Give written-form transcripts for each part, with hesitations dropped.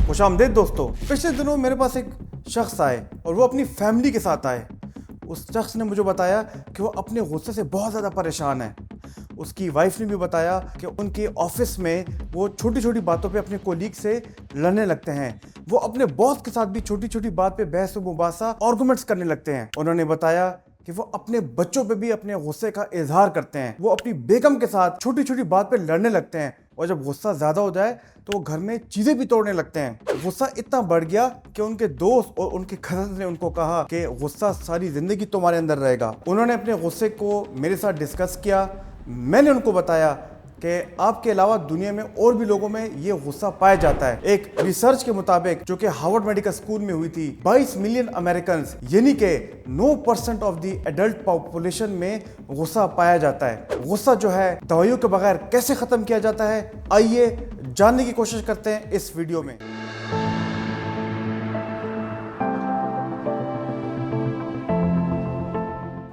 खुशामदीद दोस्तों। पिछले दिनों मेरे पास एक शख्स आए और वो अपनी फैमिली के साथ आए। उस शख्स ने मुझे बताया कि वो अपने गुस्से से बहुत ज़्यादा परेशान है। उसकी वाइफ ने भी बताया कि उनके ऑफिस में वो छोटी छोटी बातों पे अपने कोलीग से लड़ने लगते हैं। वो अपने बॉस के साथ भी छोटी छोटी बात पे बहस व मुबासा आर्गुमेंट्स करने लगते हैं। उन्होंने बताया कि वो अपने बच्चों पे भी अपने गुस्से का इजहार करते हैं। वो अपनी बेगम के साथ छोटी छोटी बात पे लड़ने लगते हैं और जब गुस्सा ज्यादा हो जाए तो वो घर में चीजें भी तोड़ने लगते हैं। गुस्सा इतना बढ़ गया कि उनके दोस्त और उनके कजन ने उनको कहा कि गुस्सा सारी जिंदगी तुम्हारे अंदर रहेगा। उन्होंने अपने गुस्से को मेरे साथ डिस्कस किया। मैंने उनको बताया कि आपके अलावा दुनिया में और भी लोगों में ये गुस्सा पाया जाता है। एक रिसर्च के मुताबिक जो कि हार्वर्ड मेडिकल स्कूल में हुई थी, 22 मिलियन अमेरिकन यानी कि 9% ऑफ द एडल्ट पॉपुलेशन में गुस्सा पाया जाता है। गुस्सा जो है दवाइयों के बगैर कैसे खत्म किया जाता है, आइए जानने की कोशिश करते हैं इस वीडियो में।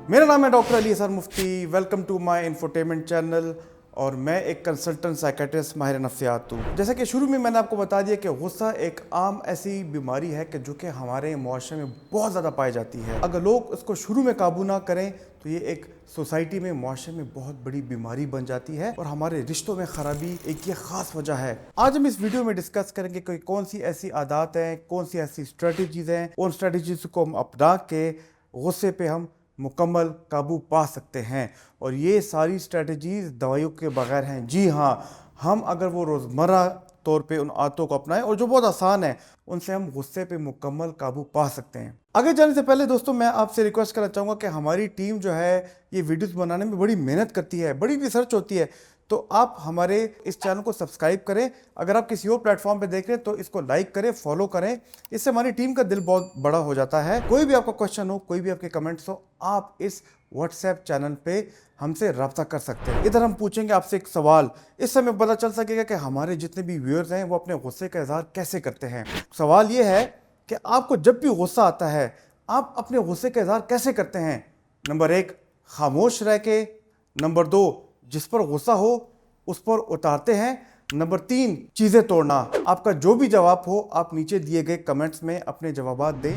मेरा नाम है doctor Ali Asar Mufti. Welcome to my infotainment channel और मैं एक कंसल्टेंट साइकेट्रिस्ट माहिर नफ्सियात हूँ। जैसा कि शुरू में मैंने आपको बता दिया कि गुस्सा एक आम ऐसी बीमारी है कि जो कि हमारे मुआशरे में बहुत ज़्यादा पाई जाती है। अगर लोग इसको शुरू में काबू ना करें तो ये एक सोसाइटी में, मुआशरे में बहुत बड़ी बीमारी बन जाती है और हमारे रिश्तों में खराबी एक ये खास वजह है। आज हम इस वीडियो में डिस्कस करेंगे कि कौन सी ऐसी आदत हैं, कौन सी ऐसी स्ट्रेटजीज हैं, उन स्ट्रेटजीज को हम अपना के गुस्से पे हम मुकम्मल काबू पा सकते हैं। और ये सारी स्ट्रेटजीज दवाइयों के बगैर हैं। जी हाँ, हम अगर वो रोज़मर्रा तौर पे उन आदतों को अपनाएं और जो बहुत आसान है, उनसे हम गुस्से पे मुकम्मल काबू पा सकते हैं। आगे जाने से पहले दोस्तों मैं आपसे रिक्वेस्ट करना चाहूँगा कि हमारी टीम जो है ये वीडियोस बनाने में बड़ी मेहनत करती है, बड़ी रिसर्च होती है, तो आप हमारे इस चैनल को सब्सक्राइब करें। अगर आप किसी और प्लेटफॉर्म पे देख रहे हैं तो इसको लाइक करें, फॉलो करें। इससे हमारी टीम का दिल बहुत बड़ा हो जाता है। कोई भी आपका क्वेश्चन हो, कोई भी आपके कमेंट्स हो, आप इस व्हाट्सएप चैनल पे हमसे रब्ता कर सकते हैं। इधर हम पूछेंगे आपसे एक सवाल, इससे हमें पता चल सकेगा कि हमारे जितने भी व्यूअर्स हैं वो अपने गुस्से का इजहार कैसे करते हैं। सवाल ये है कि आपको जब भी गुस्सा आता है आप अपने गुस्से का इजहार कैसे करते हैं। नंबर 1, खामोश रह के। नंबर 2, जिस पर गुस्सा हो उस पर उतारते हैं। नंबर 3, चीजें तोड़ना। आपका जो भी जवाब हो आप नीचे दिए गए कमेंट्स में अपने जवाबात दें।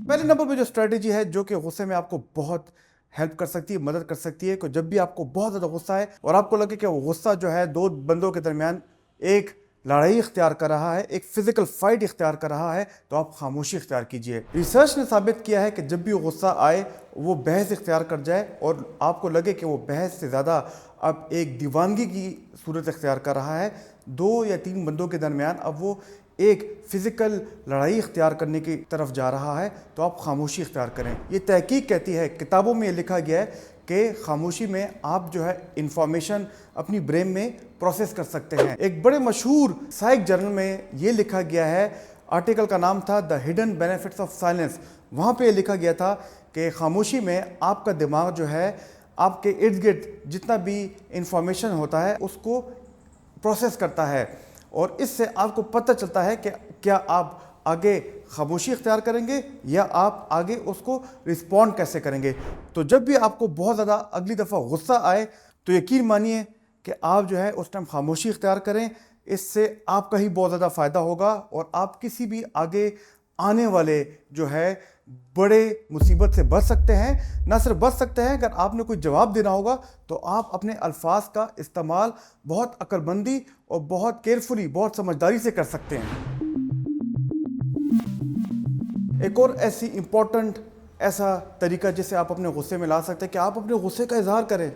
पहले नंबर पे जो स्ट्रेटेजी है जो कि गुस्से में आपको बहुत हेल्प कर सकती है, मदद कर सकती है, कि जब भी आपको बहुत ज़्यादा गुस्सा है और आपको लगे कि वो गुस्सा जो है दो बंदों के दरमियान एक लड़ाई इख्तियार कर रहा है, एक फिजिकल फाइट इख्तियार कर रहा है, तो आप खामोशी इख्तियार कीजिए। रिसर्च ने साबित किया है कि जब भी गुस्सा आए वो बहस इख्तियार कर जाए और आपको लगे कि वो बहस से ज़्यादा अब एक दीवानगी की सूरत इख्तियार कर रहा है, 2 या 3 बंदों के दरमियान अब वो एक फिजिकल लड़ाई इख्तियार करने की तरफ जा रहा है, तो आप खामोशी इख्तियार करें। ये तहकीक कहती है, किताबों में ये लिखा गया है कि खामोशी में आप जो है इंफॉर्मेशन अपनी ब्रेन में प्रोसेस कर सकते हैं। एक बड़े मशहूर साइक जर्नल में ये लिखा गया है, आर्टिकल का नाम था the hidden benefits of silence. वहाँ पे लिखा गया था कि खामोशी में आपका दिमाग जो है आपके इर्द गिर्द जितना भी इंफॉर्मेशन होता है उसको प्रोसेस करता है और इससे आपको पता चलता है कि क्या आप आगे खामोशी इख्तियार करेंगे या आप आगे उसको रिस्पॉन्ड कैसे करेंगे। तो जब भी आपको बहुत ज़्यादा अगली दफ़ा गुस्सा आए तो यकीन मानिए कि आप जो है उस टाइम खामोशी इख्तियार करें। इससे आपका ही बहुत ज़्यादा फ़ायदा होगा और आप किसी भी आगे आने वाले जो है बड़े मुसीबत से बच सकते हैं। ना सिर्फ बच सकते हैं, अगर आपने कोई जवाब देना होगा तो आप अपने अल्फाज का इस्तेमाल बहुत अक्लमंदी और बहुत केयरफुली, बहुत समझदारी से कर सकते हैं। एक और ऐसी इम्पोर्टेंट ऐसा तरीका जिसे आप अपने गुस्से में ला सकते हैं कि आप अपने गुस्से का इजहार करें।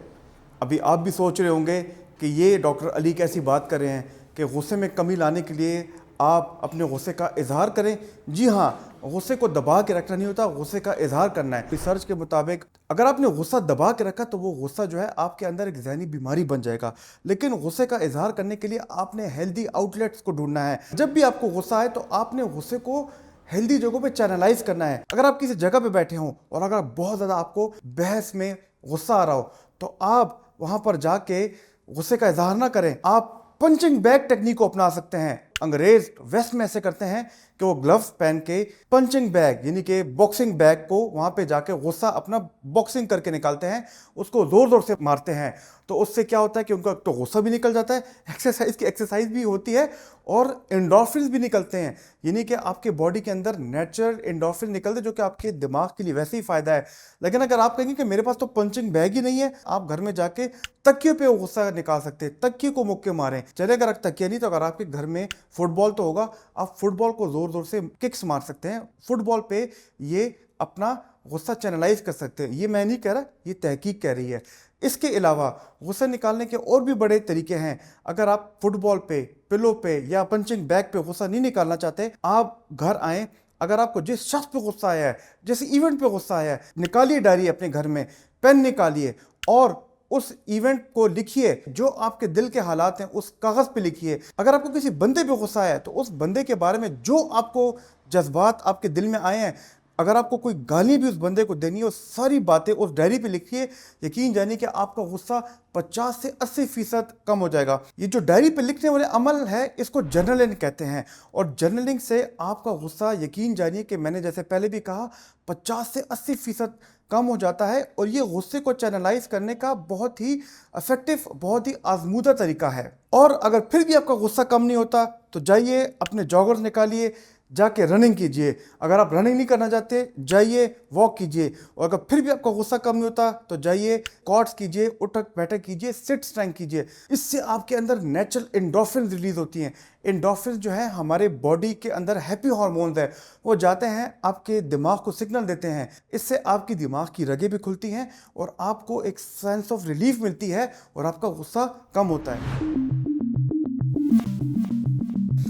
अभी आप भी सोच रहे होंगे कि ये डॉक्टर अली कैसी बात कर रहे हैं कि गुस्से में कमी लाने के लिए आप अपने गुस्से का इजहार करें। जी हाँ, गुस्से को दबा के रखना नहीं होता, गुस्से का इजहार करना है। रिसर्च के मुताबिक अगर आपने गुस्सा दबा के रखा तो वो गुस्सा जो है आपके अंदर एक ज़हनी बीमारी बन जाएगा। लेकिन गुस्से का इजहार करने के लिए आपने हेल्दी आउटलेट्स को ढूंढना है। जब भी आपको गुस्सा आए तो आपने गुस्से को हेल्दी जगहों पे चैनलाइज करना है। अगर आप किसी जगह पे बैठे हों और अगर बहुत ज़्यादा आपको बहस में गुस्सा आ रहा हो तो आप वहाँ पर जाके गुस्से का इजहार ना करें, आप पंचिंग बैग टेक्निक को अपना सकते हैं। अंग्रेज वेस्ट में ऐसे करते हैं कि वो ग्लव्स पहन के पंचिंग बैग यानी कि बॉक्सिंग बैग को वहां पे जाके गुस्सा अपना बॉक्सिंग करके निकालते हैं, उसको जोर जोर से मारते हैं। तो उससे क्या होता है कि उनका तो गुस्सा भी निकल जाता है, एक्सरसाइज की एक्सरसाइज भी होती है और एंडोर्फिन्स भी निकलते हैं, यानी कि आपके बॉडी के अंदर नेचुरल एंडोर्फिन निकलते हैं जो कि आपके दिमाग के लिए वैसे ही फायदा है। लेकिन अगर आप कहेंगे कि मेरे पास तो पंचिंग बैग ही नहीं है, आप घर में जाके तकिए पे गुस्सा निकाल सकते हैं, तकिए को मुक्के मारें। चले अगर तकिया नहीं तो अगर आपके घर में फुटबॉल तो होगा, आप फुटबॉल को जोर जोर से किक्स मार सकते हैं, फुटबॉल पे ये अपना गुस्सा चैनलाइज कर सकते हैं। ये मैं नहीं कह रहा, ये तहकीक कह रही है। इसके अलावा गुस्सा निकालने के और भी बड़े तरीके हैं। अगर आप फुटबॉल पे, पिलो पे या पंचिंग बैग पे गुस्सा नहीं निकालना चाहते, आप घर आएं, अगर आपको जिस शख्स पे गुस्सा आया है, जिस इवेंट पे गुस्सा आया है, निकालिए डायरी अपने घर में, पेन निकालिए और उस इवेंट को लिखिए, जो आपके दिल के हालात हैं उस कागज पे लिखिए। अगर आपको किसी बंदे पे गुस्सा आया है तो उस बंदे के बारे में जो आपको जज्बात आपके दिल में आए हैं, अगर आपको कोई गाली भी उस बंदे को देनी है, वो सारी बातें उस डायरी पे लिखिए। यकीन जानिए कि आपका गुस्सा 50 से 80% कम हो जाएगा। ये जो डायरी पे लिखने वाले अमल है, इसको जर्नलिंग कहते हैं। और जर्नलिंग से आपका गुस्सा, यकीन जानिए कि मैंने जैसे पहले भी कहा, 50 से 80% कम हो जाता है। और ये गुस्से को चैनलाइज करने का बहुत ही इफेक्टिव, बहुत ही आजमूदा तरीका है। और अगर फिर भी आपका गुस्सा कम नहीं होता तो जाइए अपने जॉगर्स निकालिए, जाके रनिंग कीजिए। अगर आप रनिंग नहीं करना चाहते, जाइए वॉक कीजिए। और अगर फिर भी आपका गुस्सा कम नहीं होता तो जाइए क्वाड्स कीजिए, उठक बैठक कीजिए, सिट स्ट्रेंथ कीजिए। इससे आपके अंदर नेचुरल एंडोर्फिन रिलीज होती हैं। एंडोर्फिन जो है हमारे बॉडी के अंदर हैप्पी हार्मोन्स है, वो जाते हैं आपके दिमाग को सिग्नल देते हैं। इससे आपकी दिमाग की रगें भी खुलती हैं और आपको एक सेंस ऑफ रिलीफ मिलती है और आपका गुस्सा कम होता है।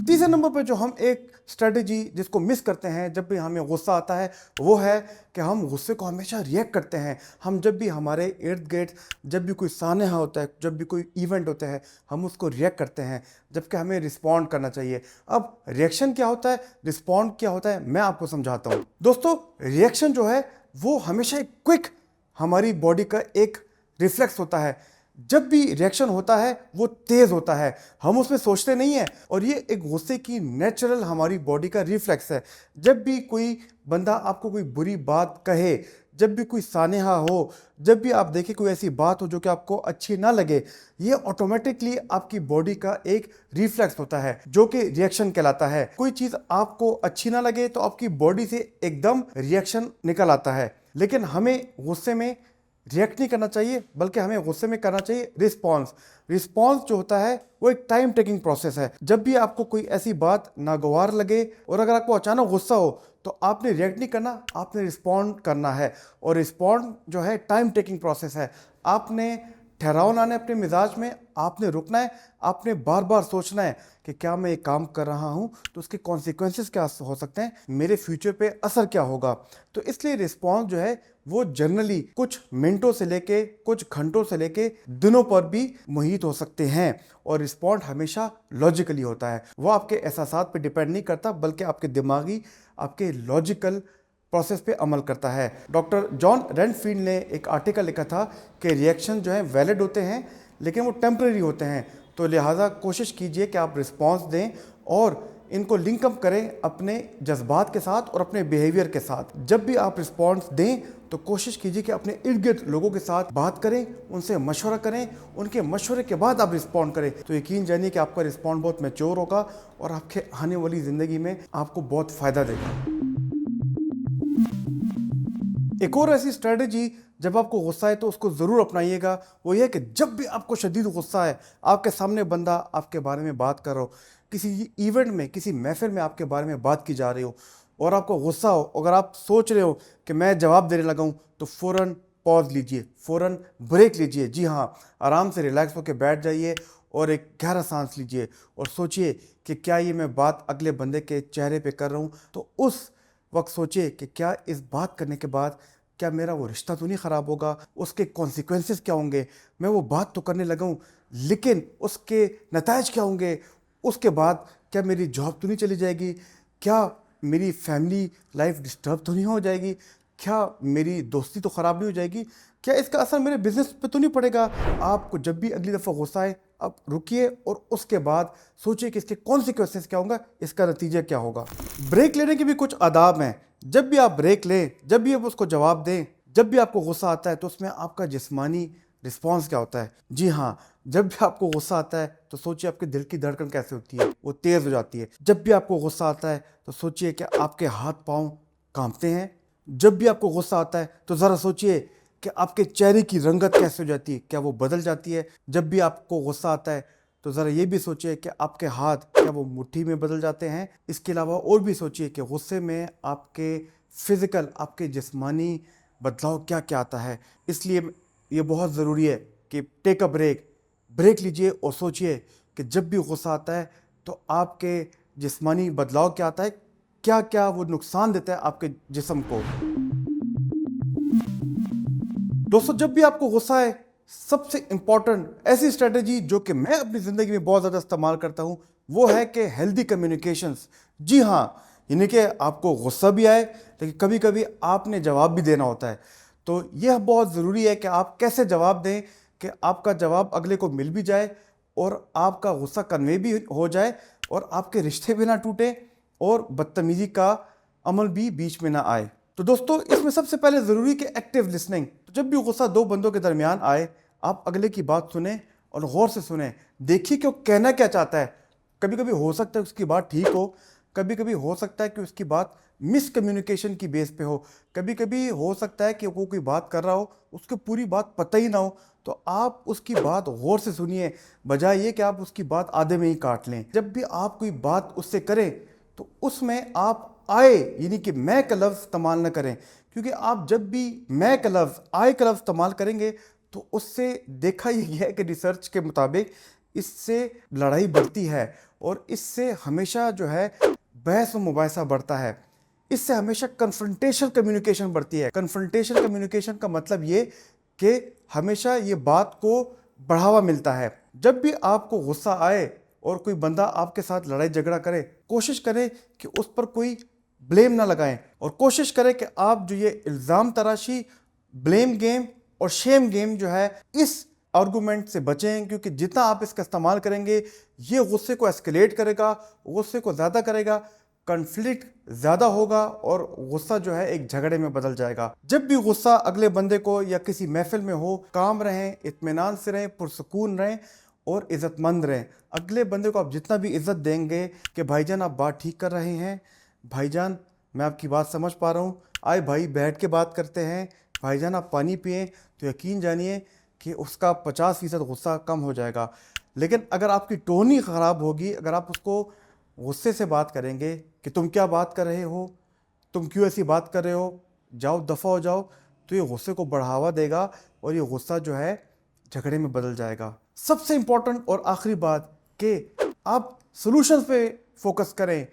तीसरे नंबर पे जो हम एक स्ट्रेटेजी जिसको मिस करते हैं जब भी हमें गुस्सा आता है, वो है कि हम गुस्से को हमेशा रिएक्ट करते हैं। हम जब भी हमारे इर्द गिर्द जब भी कोई सानहा होता है, जब भी कोई इवेंट होता है, हम उसको रिएक्ट करते हैं, जबकि हमें रिस्पॉन्ड करना चाहिए। अब रिएक्शन क्या होता है, रिस्पॉन्ड क्या होता है, मैं आपको समझाता हूँ। दोस्तों, रिएक्शन जो है वो हमेशा एक क्विक, हमारी बॉडी का एक रिफ्लेक्स होता है। जब भी रिएक्शन होता है वो तेज होता है, हम उसमें सोचते नहीं है। और ये एक गुस्से की नेचुरल हमारी बॉडी का रिफ्लेक्स है। जब भी कोई बंदा आपको कोई बुरी बात कहे, जब भी कोई सानेहा हो, जब भी आप देखें कोई ऐसी बात हो जो कि आपको अच्छी ना लगे, ये ऑटोमेटिकली आपकी बॉडी का एक रिफ्लेक्स होता है जो कि रिएक्शन कहलाता है। कोई चीज़ आपको अच्छी ना लगे तो आपकी बॉडी से एकदम रिएक्शन निकल आता है। लेकिन हमें गुस्से में रिएक्ट नहीं करना चाहिए, बल्कि हमें गुस्से में करना चाहिए रिस्पॉन्स। रिस्पॉन्स जो होता है वो एक टाइम टेकिंग प्रोसेस है। जब भी आपको कोई ऐसी बात नागवार लगे और अगर आपको अचानक गुस्सा हो तो आपने रिएक्ट नहीं करना, आपने रिस्पॉन्ड करना है। और रिस्पॉन्ड जो है टाइम टेकिंग प्रोसेस है। आपने ठहराव लाना है अपने मिजाज में, आपने रुकना है, आपने बार बार सोचना है कि क्या मैं एक काम कर रहा हूँ तो उसके कॉन्सिक्वेंसेस क्या हो सकते हैं, मेरे फ्यूचर पे असर क्या होगा। तो इसलिए रिस्पॉन्स जो है वो जनरली कुछ मिनटों से लेके, कुछ घंटों से लेके दिनों पर भी मुहित हो सकते हैं। और रिस्पॉन्ड हमेशा लॉजिकली होता है, वो आपके एहसासात पे डिपेंड नहीं करता, बल्कि आपके दिमागी, आपके लॉजिकल प्रोसेस पे अमल करता है। डॉक्टर जॉन रेनफील्ड ने एक आर्टिकल लिखा था कि रिएक्शन जो है वैलिड होते हैं लेकिन वो टेम्परेरी होते हैं। तो लिहाजा कोशिश कीजिए कि आप रिस्पॉन्स दें और इनको लिंकअप करें अपने जज्बात के साथ और अपने बिहेवियर के साथ। जब भी आप रिस्पॉन्स दें तो कोशिश कीजिए कि अपने इर्द गिर्द लोगों के साथ बात करें, उनसे मशवरा करें, उनके मशवरे के बाद आप रिस्पॉन्ड करें। तो यकीन जानिए कि आपका रिस्पॉन्ड बहुत मैच्योर होगा और आपके आने वाली ज़िंदगी में आपको बहुत फ़ायदा देगा। एक और ऐसी स्ट्रेटजी जब आपको गुस्सा है तो उसको ज़रूर अपनाइएगा, वो ये है कि जब भी आपको शदीद गुस्सा है, आपके सामने बंदा आपके बारे में बात कर रहा हो, किसी इवेंट में, किसी महफिल में आपके बारे में बात की जा रही हो और आपको गुस्सा हो, अगर आप सोच रहे हो कि मैं जवाब देने लगा हूँ, तो फ़ौरन पॉज लीजिए, फ़ौरन ब्रेक लीजिए। जी हाँ, आराम से रिलैक्स होकर बैठ जाइए और एक गहरा सांस लीजिए और सोचिए कि क्या ये मैं बात अगले बंदे के चेहरे पे कर रहा हूँ। तो उस वक्त सोचिए कि क्या इस बात करने के बाद क्या मेरा वो रिश्ता तो नहीं ख़राब होगा, उसके कॉन्सिक्वेंसेस क्या होंगे। मैं वो बात तो करने लगा हूँ लेकिन उसके नतायज क्या होंगे, उसके बाद क्या मेरी जॉब तो नहीं चली जाएगी, क्या मेरी फैमिली लाइफ डिस्टर्ब तो नहीं हो जाएगी, क्या मेरी दोस्ती तो ख़राब नहीं हो जाएगी, क्या इसका असर मेरे बिजनेस पे तो नहीं पड़ेगा। आपको जब भी अगली दफ़ा गुस्सा आए, आप रुकिए और उसके बाद सोचिए कि इसके कॉन्सिक्वेंसेस क्या होंगे, इसका नतीजा क्या होगा। ब्रेक लेने के भी कुछ आदाब हैं। जब भी आप ब्रेक लें, जब भी आप उसको जवाब दें, जब भी आपको गुस्सा आता है तो उसमें आपका जिस्मानी रिस्पॉन्स क्या होता है। जी हाँ, जब भी आपको गुस्सा आता है तो सोचिए आपके दिल की धड़कन कैसे होती है, वो तेज़ हो जाती है। जब भी आपको गुस्सा आता है तो सोचिए कि आपके हाथ पाँव कांपते हैं। जब भी आपको गुस्सा आता है तो ज़रा सोचिए कि आपके चेहरे की रंगत कैसे हो जाती है, क्या वो बदल जाती है। जब भी आपको गुस्सा आता है तो ज़रा ये भी सोचिए कि आपके हाथ क्या वो मुट्ठी में बदल जाते हैं। इसके अलावा और भी सोचिए कि गुस्से में आपके फिज़िकल, आपके जिस्मानी बदलाव क्या क्या आता है। इसलिए ये बहुत ज़रूरी है कि टेक अ ब्रेक लीजिए और सोचिए कि जब भी गुस्सा आता है तो आपके जिस्मानी बदलाव क्या आता है, क्या क्या वो नुकसान देता है आपके जिस्म को। दोस्तों, जब भी आपको गुस्सा आए, सबसे इंपॉर्टेंट ऐसी स्ट्रेटेजी जो कि मैं अपनी ज़िंदगी में बहुत ज़्यादा इस्तेमाल करता हूँ, वो है कि हेल्दी कम्युनिकेशंस। जी हाँ, यानी कि आपको गुस्सा भी आए लेकिन कभी कभी आपने जवाब भी देना होता है। तो यह बहुत ज़रूरी है कि आप कैसे जवाब दें कि आपका जवाब अगले को मिल भी जाए और आपका गुस्सा कन्वे भी हो जाए और आपके रिश्ते भी ना टूटे और बदतमीज़ी का अमल भी बीच में ना आए। तो दोस्तों, इसमें सबसे पहले ज़रूरी कि एक्टिव लिसनिंग। तो जब भी गुस्सा दो बंदों के दरमियान आए, आप अगले की बात सुने और गौर से सुने। देखिए कि वो कहना क्या चाहता है। कभी कभी हो सकता है उसकी बात ठीक हो, कभी कभी हो सकता है कि उसकी बात मिसकम्युनिकेशन की बेस पे हो, कभी कभी हो सकता है कि वो कोई बात कर रहा हो, उसको पूरी बात पता ही ना हो। तो आप उसकी बात गौर से सुनिए, बजाय ये कि आप उसकी बात आधे में ही काट लें। जब भी आप कोई बात उससे करें तो उसमें आप आए यानी कि मैं का लफ्ज़ इस्तेमाल ना करें, क्योंकि आप जब भी मैं का लफ्ज़, आए का लफ्ज़ इस्तेमाल करेंगे तो उससे देखा ये गया है कि रिसर्च के मुताबिक इससे लड़ाई बढ़ती है और इससे हमेशा जो है बहस व मुबाहिसा बढ़ता है। इससे हमेशा कन्फ्रंटेशन कम्युनिकेशन बढ़ती है। कन्फ्रंटेशन कम्युनिकेशन का मतलब ये कि हमेशा ये बात को बढ़ावा मिलता है। जब भी आपको गुस्सा आए और कोई बंदा आपके साथ लड़ाई झगड़ा करे, कोशिश करें कि उस पर कोई ब्लेम ना लगाएं और कोशिश करें कि आप जो ये इल्ज़ाम तराशी, ब्लेम गेम और शेम गेम जो है, इस आर्गूमेंट से बचें, क्योंकि जितना आप इसका इस्तेमाल करेंगे ये गुस्से को एस्केलेट करेगा, गुस्से को ज़्यादा करेगा, कन्फ्लिक्ट ज़्यादा होगा और गुस्सा जो है एक झगड़े में बदल जाएगा। जब भी गुस्सा अगले बंदे को या किसी महफिल में हो, काम रहें, इत्मीनान से रहें, पुरसुकून रहें और इज़्ज़तमंद रहें। अगले बंदे को आप जितना भी इज़्ज़त देंगे कि भाईजान आप बात ठीक कर रहे हैं, भाईजान मैं आपकी बात समझ पा रहा हूँ, आए भाई बैठ के बात करते हैं, भाईजान आप पानी पिएं, तो यकीन जानिए कि उसका 50% गुस्सा कम हो जाएगा। लेकिन अगर आपकी टोन ही ख़राब होगी, अगर आप उसको गुस्से से बात करेंगे कि तुम क्या बात कर रहे हो, तुम क्यों ऐसी बात कर रहे हो, जाओ दफ़ा हो जाओ, तो ये गुस्से को बढ़ावा देगा और ये गुस्सा जो है झगड़े में बदल जाएगा। सबसे इम्पोर्टेंट और आखिरी बात कि आप सॉल्यूशंस पे फोकस करें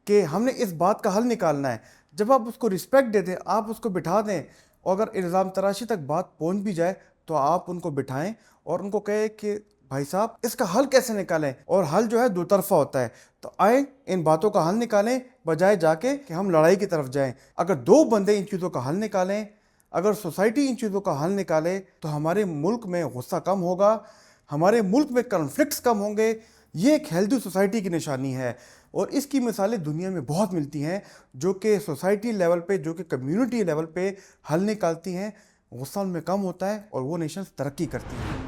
कि हमने इस बात का हल निकालना है। जब आप उसको रिस्पेक्ट दे दें, आप उसको बिठा दें और अगर इल्ज़ाम तराशी तक बात पहुंच भी जाए तो आप उनको बिठाएं और उनको कहें कि भाई साहब इसका हल कैसे निकालें, और हल जो है दो तरफा होता है। तो आए इन बातों का हल निकालें बजाय जाके कि हम लड़ाई की तरफ जाएं। अगर दो बंदे इन चीज़ों का हल निकालें, अगर सोसाइटी इन चीज़ों का हल निकाले तो हमारे मुल्क में गुस्सा कम होगा, हमारे मुल्क में कॉन्फ्लिक्ट्स कम होंगे। ये एक हेल्दी सोसाइटी की निशानी है और इसकी मिसालें दुनिया में बहुत मिलती हैं जो कि सोसाइटी लेवल पे, जो कि कम्युनिटी लेवल पे हल निकालती हैं, गुस्सा उनमें कम होता है और वो नेशंस तरक्की करती हैं।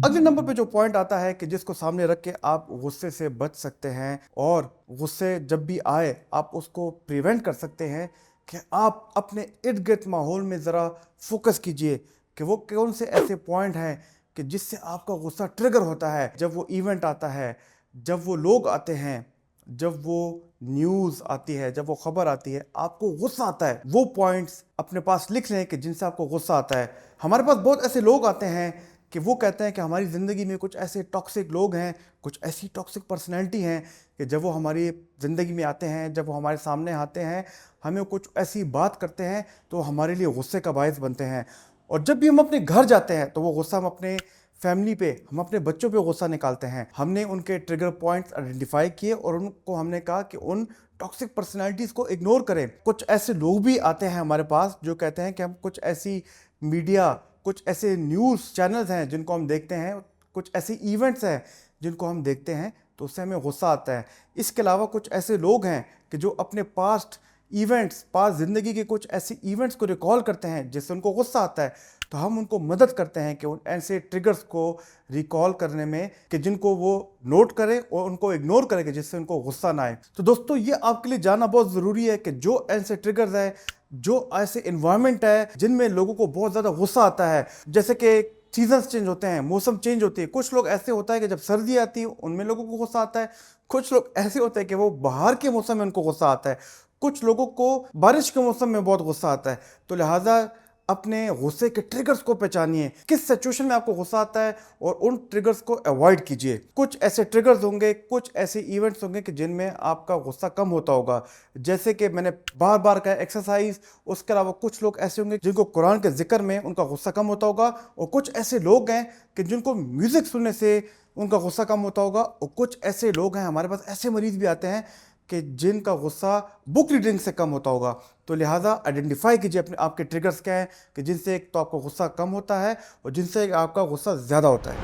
अगले नंबर पे जो पॉइंट आता है कि जिसको सामने रख के आप गुस्से से बच सकते हैं और गुस्से जब भी आए आप उसको प्रिवेंट कर सकते हैं, कि आप अपने इर्द गिर्द माहौल में ज़रा फोकस कीजिए कि वो कौन से ऐसे पॉइंट हैं कि जिससे आपका गुस्सा ट्रिगर होता है। जब वो इवेंट आता है, जब वो लोग आते हैं, जब वो न्यूज़ आती है, जब वो खबर आती है, आपको गुस्सा आता है, वो पॉइंट्स अपने पास लिख लें कि जिनसे आपको गुस्सा आता है। हमारे पास बहुत ऐसे लोग आते हैं कि वो कहते हैं कि हमारी ज़िंदगी में कुछ ऐसे टॉक्सिक लोग हैं, कुछ ऐसी टॉक्सिक पर्सनैलिटी हैं कि जब वो हमारी ज़िंदगी में आते हैं, जब वो हमारे सामने आते हैं, हमें कुछ ऐसी बात करते हैं तो हमारे लिए गुस्से का बायस बनते हैं। और जब भी हम अपने घर जाते हैं तो वो गुस्सा हम अपने फैमिली पे, हम अपने बच्चों पे गुस्सा निकालते हैं। हमने उनके ट्रिगर पॉइंट्स आइडेंटिफाई किए और उनको हमने कहा कि उन टॉक्सिक पर्सनालिटीज़ को इग्नोर करें। कुछ ऐसे लोग भी आते हैं हमारे पास जो कहते हैं कि हम कुछ ऐसी मीडिया, कुछ ऐसे न्यूज़ चैनल्स हैं जिनको हम देखते हैं, कुछ ऐसे इवेंट्स हैं जिनको हम देखते हैं तो उससे हमें गुस्सा आता है। इसके अलावा कुछ ऐसे लोग हैं कि जो अपने पास्ट इवेंट्स, पास्ट ज़िंदगी के कुछ ऐसे इवेंट्स को रिकॉल करते हैं जिससे उनको गुस्सा आता है, तो हम उनको मदद करते हैं कि उन ऐसे ट्रिगर्स को रिकॉल करने में कि जिनको वो नोट करें और उनको इग्नोर करें कि जिससे उनको गुस्सा ना आए। तो दोस्तों, ये आपके लिए जानना बहुत ज़रूरी है कि जो ऐसे ट्रिगर्स हैं, जो ऐसे इन्वायरमेंट है जिनमें लोगों को बहुत ज़्यादा गुस्सा आता है, जैसे कि सीजन्स चेंज होते हैं, मौसम चेंज होती है। कुछ लोग ऐसे होता है कि जब सर्दी आती है उनमें लोगों को गुस्सा आता है, कुछ लोग ऐसे होते हैं कि वो बाहर के मौसम में उनको गुस्सा आता है, कुछ लोगों को बारिश के मौसम में बहुत गुस्सा आता है। तो लिहाजा अपने गुस्से के ट्रिगर्स को पहचानिए, किस सिचुएशन में आपको गुस्सा आता है और उन ट्रिगर्स को अवॉइड कीजिए। कुछ ऐसे ट्रिगर्स होंगे, कुछ ऐसे इवेंट्स होंगे कि जिनमें आपका गुस्सा कम होता होगा, जैसे कि मैंने बार बार कहा एक्सरसाइज। उसके अलावा कुछ लोग ऐसे होंगे जिनको कुरान के जिक्र में उनका गुस्सा कम होता होगा, और कुछ ऐसे लोग हैं कि जिनको म्यूजिक सुनने से उनका गुस्सा कम होता होगा, और कुछ ऐसे लोग हैं, हमारे पास ऐसे मरीज भी आते हैं कि जिनका गुस्सा बुक रीडिंग से कम होता होगा। तो लिहाजा आइडेंटिफाई कीजिए अपने आपके ट्रिगर्स क्या हैं कि जिनसे एक तो आपको गुस्सा कम होता है और जिनसे आपका गुस्सा ज़्यादा होता है।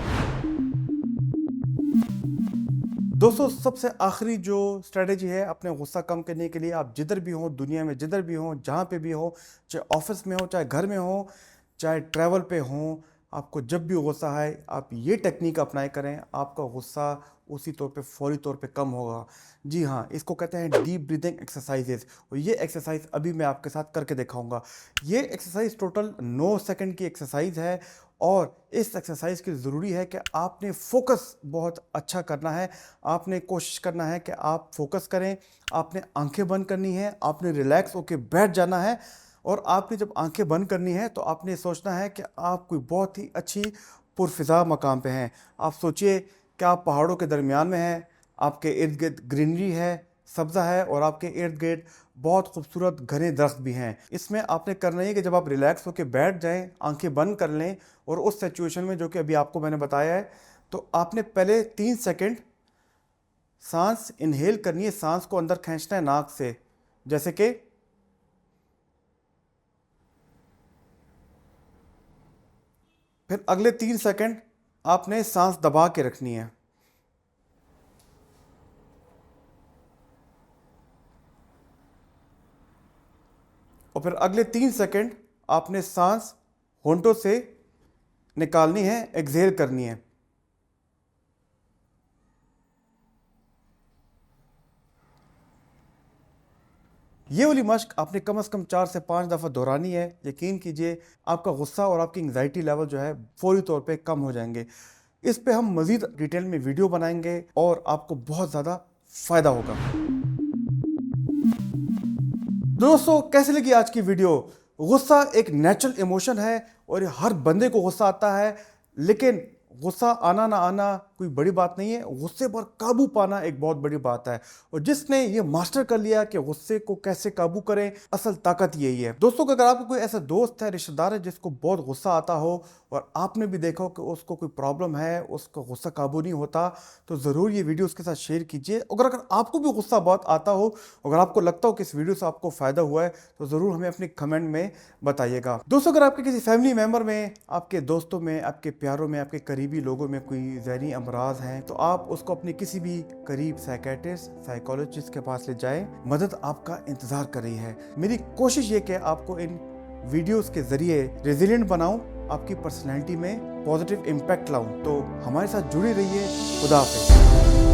दोस्तों, सबसे आखिरी जो स्ट्रेटेजी है अपने गुस्सा कम करने के लिए, आप जिधर भी हो दुनिया में, जिधर भी हो, जहाँ पे भी हो, चाहे ऑफिस में हो, चाहे घर में हो, चाहे ट्रैवल पे हो, आपको जब भी गुस्सा है आप ये टेक्निक अप्लाई करें, आपका गुस्सा उसी तौर पे फौरी तौर पे कम होगा। जी हाँ, इसको कहते हैं डीप ब्रीदिंग एक्सरसाइजेज, और ये एक्सरसाइज अभी मैं आपके साथ करके दिखाऊंगा। ये एक्सरसाइज टोटल 9 सेकंड की एक्सरसाइज है, और इस एक्सरसाइज की ज़रूरी है कि आपने फोकस बहुत अच्छा करना है। आपने कोशिश करना है कि आप फोकस करें, आपने आंखें बंद करनी है, आपने रिलैक्स होकर बैठ जाना है, और आपने जब आंखें बंद करनी है तो आपने सोचना है कि आप कोई बहुत ही अच्छी पुरफिज़ा मकाम पे हैं। आप सोचिए कि आप पहाड़ों के दरमियान में हैं, आपके इर्द गिर्द ग्रीनरी है, सब्ज़ा है, और आपके इर्द गिर्द बहुत खूबसूरत घने दरख्त भी हैं। इसमें आपने करना है कि जब आप रिलैक्स होकर बैठ जाएं, आंखें बंद कर लें, और उस सिचुएशन में जो कि अभी आपको मैंने बताया है, तो आपने पहले 3 सेकंड सांस इनहेल करनी है, सांस को अंदर खींचना है नाक से, जैसे कि फिर अगले 3 सेकंड आपने सांस दबा के रखनी है, और फिर अगले 3 सेकंड आपने सांस होंठों से निकालनी है, एक्सहेल करनी है। ये वाली मश्क आपने कम से कम 4 से 5 दफ़ा दोहरानी है। यकीन कीजिए आपका गुस्सा और आपकी एंग्जाइटी लेवल जो है फौरी तौर पे कम हो जाएंगे। इस पे हम मज़ीद डिटेल में वीडियो बनाएंगे और आपको बहुत ज़्यादा फ़ायदा होगा। दोस्तों, कैसे लगी आज की वीडियो? गुस्सा एक नेचुरल इमोशन है और हर बंदे को गुस्सा आता है, लेकिन गुस्सा आना ना आना कोई बड़ी बात नहीं है, गुस्से पर काबू पाना एक बहुत बड़ी बात है। और जिसने ये मास्टर कर लिया कि गुस्से को कैसे काबू करें, असल ताकत यही है। दोस्तों, अगर आपको कोई ऐसा दोस्त है, रिश्तेदार है जिसको बहुत गुस्सा आता हो और आपने भी देखा हो कि उसको कोई प्रॉब्लम है, उसको गुस्सा काबू नहीं होता, तो ज़रूर ये वीडियो उसके साथ शेयर कीजिए। अगर आपको भी गुस्सा बहुत आता हो, अगर आपको लगता हो कि इस वीडियो से आपको फ़ायदा हुआ है, तो ज़रूर हमें अपने कमेंट में बताइएगा। दोस्तों, अगर आपके किसी फैमिली मेम्बर में, आपके दोस्तों में, आपके प्यारों में, आपके करीबी लोगों में कोई ज़हनी अमराज हैं, तो आप उसको अपने किसी भी करीब साइकियाट्रिस्ट, साइकोलॉजिस्ट के पास ले जाएं। मदद आपका इंतज़ार कर रही है। मेरी कोशिश ये कि आपको इन वीडियोस के ज़रिए रेजिलिएंट बनाऊं, आपकी पर्सनैलिटी में पॉजिटिव इम्पैक्ट लाऊं। तो हमारे साथ जुड़े रहिए। खुदा हाफिज़।